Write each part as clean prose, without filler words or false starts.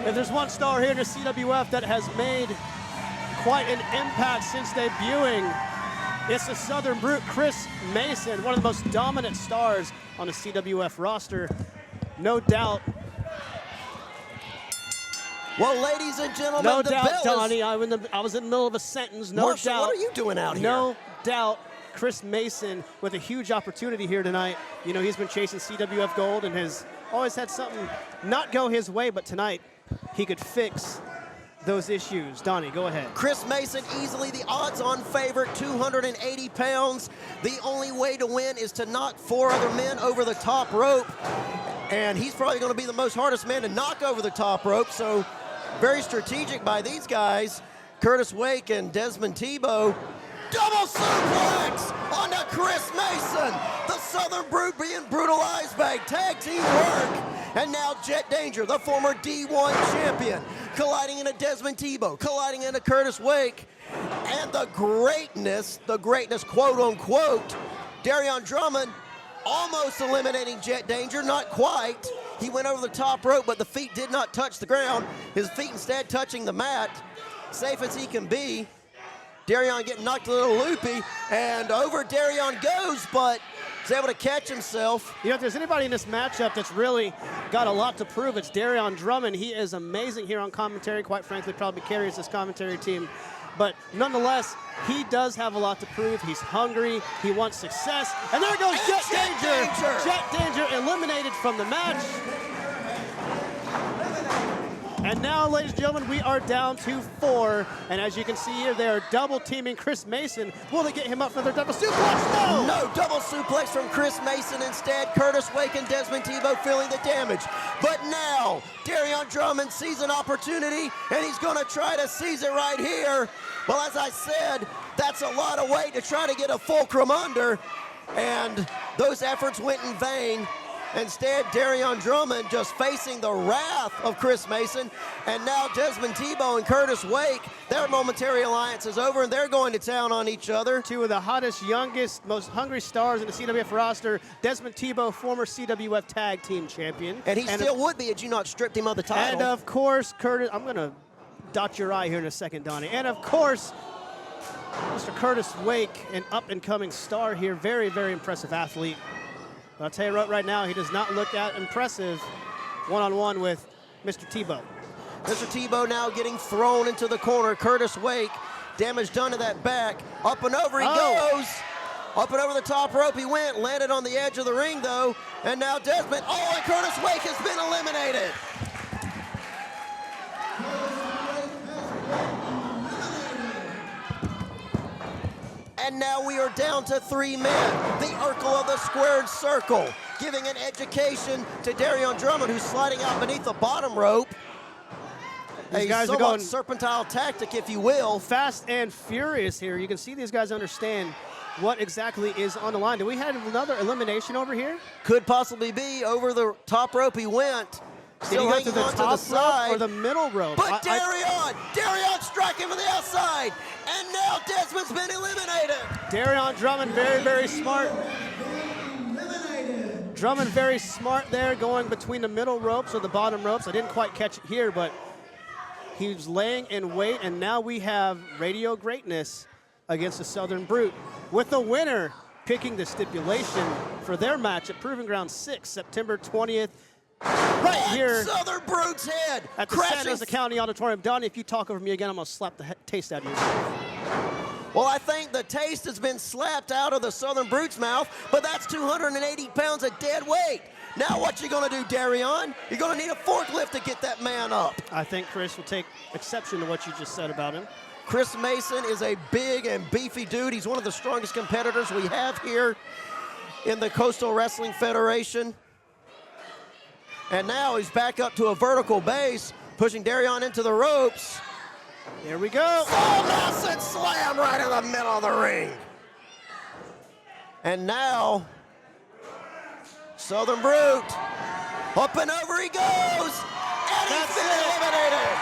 If there's one star here in the CWF that has made quite an impact since debuting, it's the Southern Brute, Chris Mason, one of the most dominant stars on the CWF roster, no doubt. Well, ladies and gentlemen, no the doubt, bell Donnie, I was in the middle of a sentence. No Marshall, doubt. what are you doing out here? No doubt, Chris Mason with a huge opportunity here tonight. You know, he's been chasing CWF gold and has always had something not go his way, but tonight he could fix those issues. Donnie, go ahead. Chris Mason, easily the odds-on favorite, 280 pounds. The only way to win is to knock 4 other men over the top rope. And he's probably going to be the most hardest man to knock over the top rope. So very strategic by these guys. Curtis Wake and Desmond Thibeaux. Double suplex onto Chris Mason. The Southern Brute being brutalized by tag team work. And now Jett Danger, the former D1 champion, colliding into Desmond Thibeaux, colliding into Curtis Wake. And the greatness, quote unquote, Darryon Drummond almost eliminating Jett Danger, not quite. He went over the top rope, but the feet did not touch the ground. His feet instead touching the mat. Safe as he can be. Darryon getting knocked a little loopy, and over Darryon goes, but is able to catch himself. You know, if there's anybody in this matchup that's really got a lot to prove, it's Darryon Drummond. He is amazing here on commentary. Quite frankly, probably carries this commentary team. But nonetheless, he does have a lot to prove. He's hungry. He wants success. And there goes Jett Danger. Jett Danger eliminated from the match. And now, ladies and gentlemen, we are down to 4. And as you can see here, they are double teaming Chris Mason. Will they get him up for their double suplex? No! No, double suplex from Chris Mason instead. Curtis Wake and Desmond Thibeaux feeling the damage. But now, Darryon Drummond sees an opportunity, and he's going to try to seize it right here. Well, as I said, that's a lot of weight to try to get a fulcrum under, and those efforts went in vain. Instead, Darryon Drummond just facing the wrath of Chris Mason. And now Desmond Thibeaux and Curtis Wake, their momentary alliance is over, and they're going to town on each other. Two of the hottest, youngest, most hungry stars in the CWF roster. Desmond Thibeaux, former CWF Tag Team Champion. And he still would be had you not stripped him of the title. And of course, Curtis, I'm going to dot your I here in a second, Donnie. And of course, Mr. Curtis Wake, an up-and-coming star here. Very, very impressive athlete. But I'll tell you right now, he does not look that impressive one-on-one with Mr. Thibeaux. Mr. Thibeaux now getting thrown into the corner. Curtis Wake, damage done to that back. Up and over he goes. Up and over the top rope he went. Landed on the edge of the ring, though. And now Desmond. Oh, and Curtis Wake has been eliminated. And now we are down to 3 men. The Urkel of the squared circle, giving an education to Darryon Drummond, who's sliding out beneath the bottom rope. These guys are going serpentine tactic, if you will. Fast and furious here. You can see these guys understand what exactly is on the line. Do we have another elimination over here? Could possibly be. Over the top rope he went. Still hanging on to the side. Or the middle rope? But Darryon striking from the outside. And now Desmond's been eliminated. Darryon Drummond, very, very smart. Drummond very smart there, going between the middle ropes or the bottom ropes. I didn't quite catch it here, but he was laying in wait, and now we have Radio Greatness against the Southern Brute, with the winner picking the stipulation for their match at Proving Ground 6, September 20th. Right here Southern Brute's head at the Santa Rosa County Auditorium. Donnie, if you talk over me again, I'm going to slap the taste out of you. Well, I think the taste has been slapped out of the Southern Brute's mouth, but that's 280 pounds of dead weight. Now what you going to do, Darryon? You're going to need a forklift to get that man up. I think Chris will take exception to what you just said about him. Chris Mason is a big and beefy dude. He's one of the strongest competitors we have here in the Coastal Wrestling Federation. And now he's back up to a vertical base, pushing Darryon into the ropes. Here we go. Full Nelson slam right in the middle of the ring. And now, Southern Brute, up and over he goes, and he's been eliminated.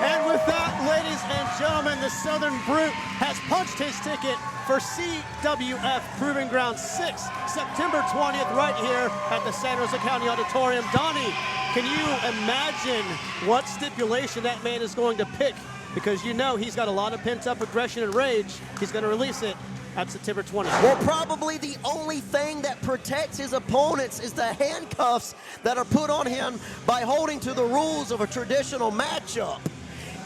And with that, ladies and gentlemen, the Southern Brute has punched his ticket for CWF Proving Ground 6, September 20th, right here at the San Jose County Auditorium. Donnie, can you imagine what stipulation that man is going to pick? Because you know he's got a lot of pent-up aggression and rage. He's going to release it at September 20th. Well, probably the only thing that protects his opponents is the handcuffs that are put on him by holding to the rules of a traditional matchup.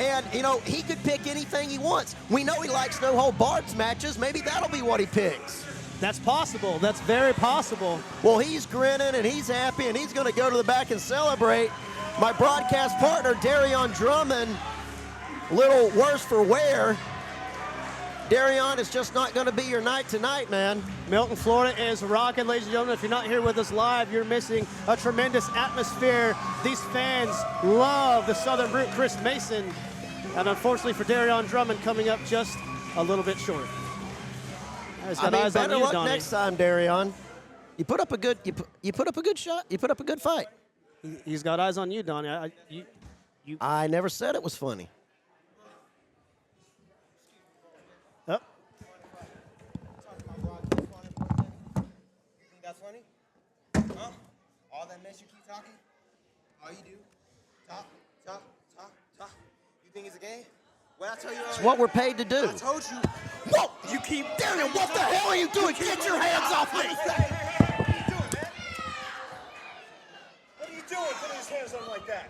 And, you know, he could pick anything he wants. We know he likes no-hold-barred matches. Maybe that'll be what he picks. That's possible. That's very possible. Well, he's grinning and he's happy and he's going to go to the back and celebrate. My broadcast partner, Darryon Drummond, little worse for wear. Darryon, it's just not going to be your night tonight, man. Milton, Florida is rocking, ladies and gentlemen. If you're not here with us live, you're missing a tremendous atmosphere. These fans love the Southern Brute, Chris Mason. And unfortunately for Darryon Drummond, coming up just a little bit short. He's got eyes on better you, luck Donnie. next time, Darryon. You put up a good, you put up a good shot. You put up a good fight. He's got eyes on you, Donnie. I never said it was funny. Oh. You think that's funny? Huh? All that mess you keep talking? All you do? Talk. You think it's a game? What I tell you It's what we're paid to do. I told you. Whoa! You keep Darryon, what the hell are you doing? Get your hands off me! What are you doing, man? What are you doing putting his hands on like that?